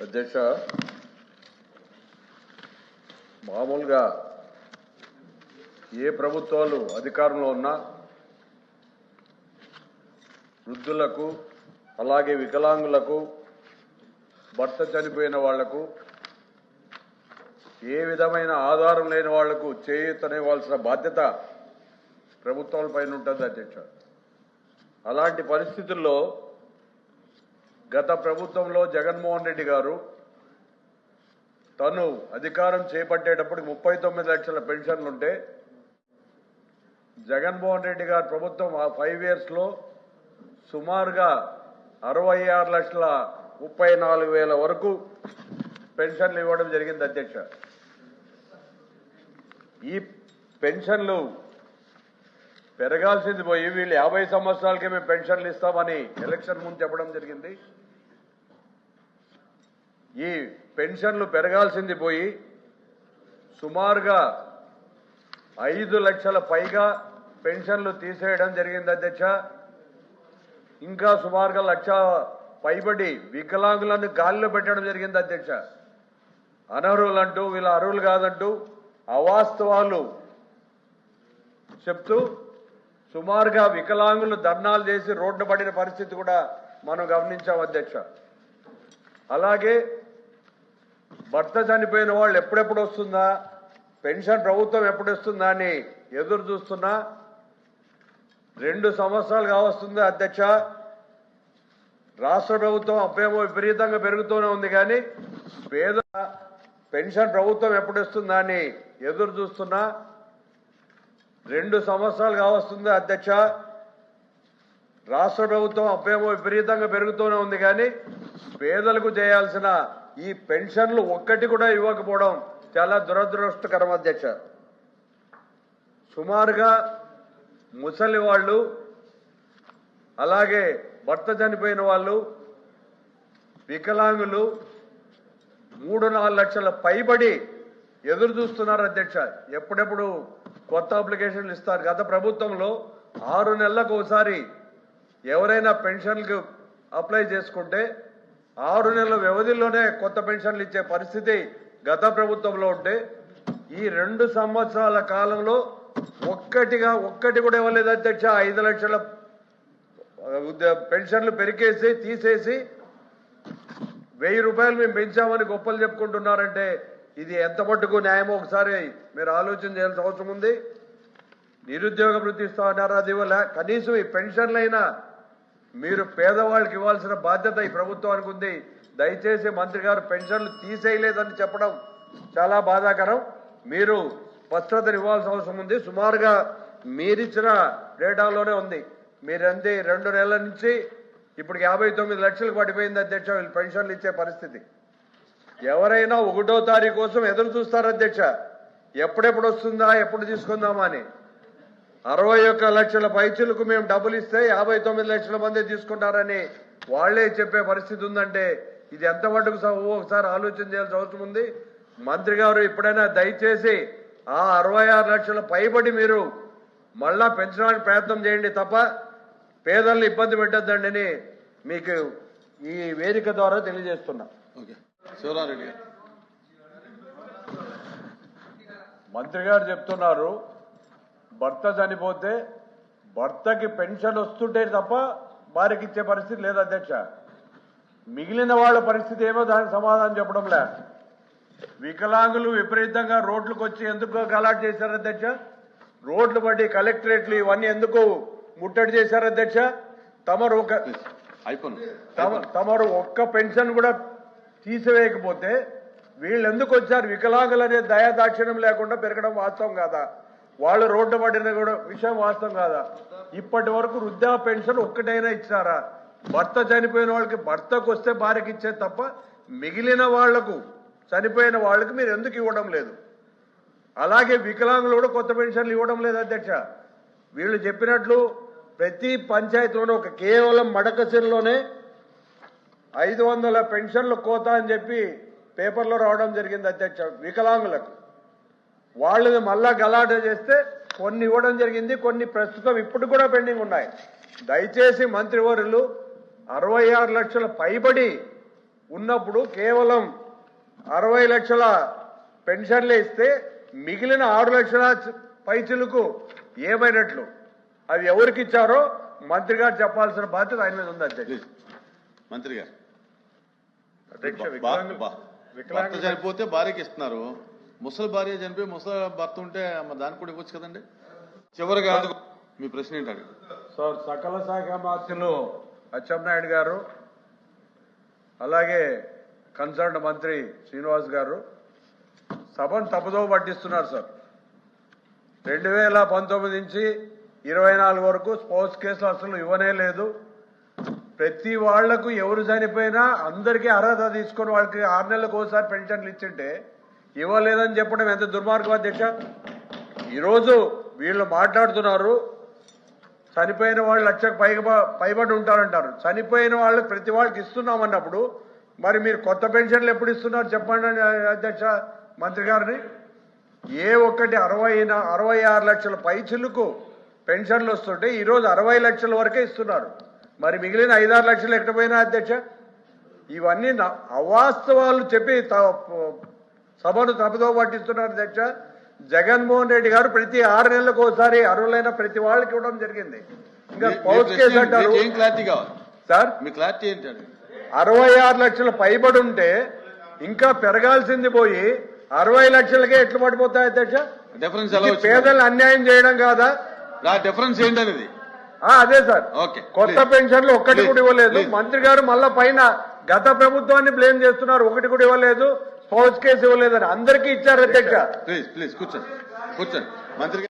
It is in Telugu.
అధ్యక్ష, మామూలుగా ఏ ప్రభుత్వాలు అధికారంలో ఉన్నా వృద్ధులకు అలాగే వికలాంగులకు భర్త చనిపోయిన వాళ్లకు ఏ విధమైన ఆధారం లేని వాళ్లకు చేయూతనివ్వాల్సిన బాధ్యత ప్రభుత్వాలపైన ఉంటుంది అధ్యక్ష. అలాంటి పరిస్థితుల్లో గత ప్రభుత్వంలో జగన్మోహన్ రెడ్డి గారు తను అధికారం చేపట్టేటప్పుడు 39 లక్షల పెన్షన్లుంటే జగన్మోహన్ రెడ్డి గారి ప్రభుత్వం ఆ 5 years లో సుమారుగా 66,34,000 వరకు పెన్షన్లు ఇవ్వడం జరిగింది అధ్యక్ష. ఈ పెన్షన్లు పెరగాల్సింది పోయి వీళ్ళు 50 సంవత్సరాలకే మేము పెన్షన్లు ఇస్తామని ఎలక్షన్ ముందు చెప్పడం జరిగింది. ఈ పెన్షన్లు పెరగాల్సింది పోయి సుమారుగా 5 లక్షల పైగా పెన్షన్లు తీసేయడం జరిగింది అధ్యక్ష. ఇంకా సుమారుగా 1 లక్ష పైబడి వికలాంగులను గాలిలో పెట్టడం జరిగింది అధ్యక్ష. అనర్హులంటూ వీళ్ళ అర్హులు కాదంటూ అవాస్తవాలు చెప్తూ సుమారుగా వికలాంగులు ధర్నాలు చేసి రోడ్డు పడిన పరిస్థితి కూడా మనం గమనించాం అధ్యక్ష. అలాగే భర్త చనిపోయిన వాళ్ళు ఎప్పుడెప్పుడు వస్తుందా, పెన్షన్ ప్రభుత్వం ఎప్పుడు వస్తుందా అని ఎదురు చూస్తున్నా 2 సంవత్సరాలు కావస్తుంది అధ్యక్ష. రాష్ట్ర ప్రభుత్వం అప్పేమో విపరీతంగా పెరుగుతూనే ఉంది, కానీ పేద పెన్షన్ ప్రభుత్వం ఎప్పుడు వస్తుందా అని ఎదురు చూస్తున్నా 2 సంవత్సరాలు కావస్తుంది అధ్యక్ష. రాష్ట్ర ప్రభుత్వం అప్పేమో విపరీతంగా పెరుగుతూనే ఉంది, కానీ పేదలకు చేయాల్సిన ఈ పెన్షన్లు ఒక్కటి కూడా ఇవ్వకపోవడం చాలా దురదృష్టకరం అధ్యక్ష. సుమారుగా ముసలి వాళ్ళు అలాగే భర్త చనిపోయిన వాళ్ళు వికలాంగులు 3-4 లక్షల పైబడి ఎదురు చూస్తున్నారు అధ్యక్ష. ఎప్పుడెప్పుడు కొత్త అప్లికేషన్లు ఇస్తారు. గత ప్రభుత్వంలో 6 నెలలకు ఒకసారి ఎవరైనా పెన్షన్లకు అప్లై చేసుకుంటే 6 నెలల వ్యవధిలోనే కొత్త పెన్షన్లు ఇచ్చే పరిస్థితి గత ప్రభుత్వంలో ఉంటే ఈ 2 సంవత్సరాల కాలంలో ఒక్కటి కూడా ఇవ్వలేదు అధ్యక్ష. 5 లక్షల పెన్షన్లు పెరికేసి తీసేసి 1000 రూపాయలు మేము పెంచామని గొప్పలు చెప్పుకుంటున్నారంటే ఇది ఎంత మట్టుకు న్యాయమో ఒకసారి మీరు ఆలోచన చేయాల్సిన అవసరం ఉంది. నిరుద్యోగ వృత్తి ఇస్తామన్నారు, అది ఇవ్వలే. కనీసం ఈ పెన్షన్లైనా మీరు పేదవాళ్ళకి ఇవ్వాల్సిన బాధ్యత ఈ ప్రభుత్వానికి ఉంది. దయచేసి మంత్రి గారు పెన్షన్లు తీసేయలేదని చెప్పడం చాలా బాధాకరం. మీరు స్పష్టతను ఇవ్వాల్సిన అవసరం ఉంది. సుమారుగా మీరిచ్చిన డేటాలోనే ఉంది. మీరంతే 2 నెలల నుంచి ఇప్పుడు 59 లక్షలకు పడిపోయింది అధ్యక్ష వీళ్ళు పెన్షన్లు ఇచ్చే పరిస్థితి. ఎవరైనా 1వ తారీఖు కోసం ఎదురు చూస్తారు అధ్యక్ష. ఎప్పుడెప్పుడు వస్తుందా, ఎప్పుడు తీసుకుందామా అని. 61 లక్షల పైచులకు మేము డబ్బులు ఇస్తే 59 లక్షల మంది తీసుకుంటారని వాళ్లే చెప్పే పరిస్థితి ఉందంటే ఇది ఎంత మటుకు ఒకసారి ఆలోచన చేయాల్సిన అవసరం ఉంది. మంత్రి గారు ఇప్పుడైనా దయచేసి ఆ 66 లక్షల పైబడి మీరు మళ్ళా పెంచడానికి ప్రయత్నం చేయండి తప్ప పేదలను ఇబ్బంది పెట్టద్దండి అని మీకు ఈ వేదిక ద్వారా తెలియజేస్తున్నా. శివరారెడ్డి గారు మంత్రి గారు చెప్తున్నారు భర్త చనిపోతే భర్తకి పెన్షన్ వస్తుంటే తప్ప భార్యకి ఇచ్చే పరిస్థితి లేదు అధ్యక్ష. మిగిలిన వాళ్ళ పరిస్థితి ఏమో దానికి సమాధానం చెప్పడం లే. వికలాంగులు విపరీతంగా రోడ్లకు వచ్చి ఎందుకు గలాట్ చేశారు అధ్యక్ష? రోడ్లు బట్టి కలెక్టరేట్లు ఇవన్నీ ఎందుకు ముట్టడి చేశారు అధ్యక్ష? తమరు ఒక్క పెన్షన్ కూడా తీసివేయకపోతే వీళ్ళు ఎందుకు వచ్చారు? వికలాంగులు అనే దయాదాక్షిణ్యం లేకుండా పెరగడం వాస్తవం కాదా? వాళ్ళు రోడ్డు పడిన కూడా విషయం వాస్తవం కాదా? ఇప్పటి వరకు వృద్ధా పెన్షన్ ఒక్కటైనా ఇచ్చారా? భర్త చనిపోయిన వాళ్ళకి భర్తకు వస్తే భార్యకి ఇచ్చే తప్ప మిగిలిన వాళ్లకు చనిపోయిన వాళ్ళకి మీరు ఎందుకు ఇవ్వడం లేదు? అలాగే వికలాంగులు కూడా కొత్త పెన్షన్లు ఇవ్వడం లేదు అధ్యక్ష. వీళ్ళు చెప్పినట్లు ప్రతి పంచాయతీలోనూ కేవలం మడకసిరిలోనే 500 పెన్షన్లు కోత అని చెప్పి పేపర్లో రావడం జరిగింది అధ్యక్ష. వికలాంగులకు వాళ్ళని మళ్ళా గలాట చేస్తే కొన్ని ఇవ్వడం జరిగింది, కొన్ని ప్రస్తుతం ఇప్పుడు కూడా పెండింగ్ ఉన్నాయి. దయచేసి మంత్రివర్యులు 66 లక్షల పైబడి ఉన్నప్పుడు కేవలం 60 లక్షల పెన్షన్లే ఇస్తే మిగిలిన 6 లక్షల పైచిలకు ఏమైనట్లు అవి ఎవరికి ఇచ్చారో మంత్రి గారు చెప్పాల్సిన బాధ్యత ఆయన మీద ఉంది అధ్యక్ష. ప్లీజ్ మంత్రి గారు. అధ్యక్ష భర్త చనిపోతే భార్యకి ఇస్తున్నారు, ముసలి భార్య చనిపోయి ముసలి భర్త ఉంటే దానికి కూడా ఇవ్వచ్చు కదండి. చివరిగా మీ ప్రశ్న ఏంటండి? సార్, సకల శాఖ మంత్రులు అచ్చెన్నాయుడు గారు అలాగే కన్సర్న్ మంత్రి శ్రీనివాస్ గారు సభను తప్పుదోవ పట్టిస్తున్నారు సార్. 2019 నుంచి 24 వరకు స్పోర్ట్స్ కేసులు అసలు ఇవ్వనే లేదు. ప్రతి వాళ్లకు ఎవరు చనిపోయినా అందరికీ అర్హత తీసుకొని వాళ్ళకి 6 నెలలకు ఒకసారి పెన్షన్లు ఇచ్చింటే ఇవ్వలేదని చెప్పడం ఎంత దుర్మార్గం అధ్యక్ష. ఈరోజు వీళ్ళు మాట్లాడుతున్నారు చనిపోయిన వాళ్ళు 1 లక్షకు పైబడి ఉంటారంటారు. చనిపోయిన వాళ్ళకి ప్రతి వాళ్ళకి ఇస్తున్నామన్నప్పుడు మరి మీరు కొత్త పెన్షన్లు ఎప్పుడు ఇస్తున్నారు చెప్పండి అధ్యక్ష మంత్రి గారిని. ఏ ఒక్కటి 66 లక్షల పైచిలకు పెన్షన్లు వస్తుంటే ఈరోజు 60 లక్షల వరకే ఇస్తున్నారు. మరి మిగిలిన 5-6 లక్షలు ఎక్కడిపోయినా అధ్యక్ష? ఇవన్నీ అవాస్తవాలు చెప్పి సభను తప్పుదోవ పట్టిస్తున్నారు అధ్యక్ష. జగన్మోహన్ రెడ్డి గారు ప్రతి 6 నెలలకు ఒకసారి అర్హులైన ప్రతి వాళ్ళకి ఇవ్వడం జరిగింది. ఇంకా పౌచ్ కేసు అంటారు సార్. మీ క్లారిటీ ఏంటండి? 66 లక్షల పైబడి ఉంటే ఇంకా పెరగాల్సింది పోయి 60 లక్షలకే ఎట్లు పడిపోతాయి అధ్యక్ష? డిఫరెన్స్ పేదలు అన్యాయం చేయడం కాదా? డిఫరెన్స్ ఏంటనేది అదే సార్. కొత్త పెన్షన్లు ఒక్కటి కూడా ఇవ్వలేదు. మంత్రి గారు మళ్ళా పైన గత ప్రభుత్వాన్ని బ్లేమ్ చేస్తున్నారు. ఒకటి కూడా ఇవ్వలేదు, స్పౌస్ కేసు ఇవ్వలేదని. అందరికీ ఇచ్చారు అధ్యక్ష. ప్లీజ్ కూర్చోండి మంత్రి.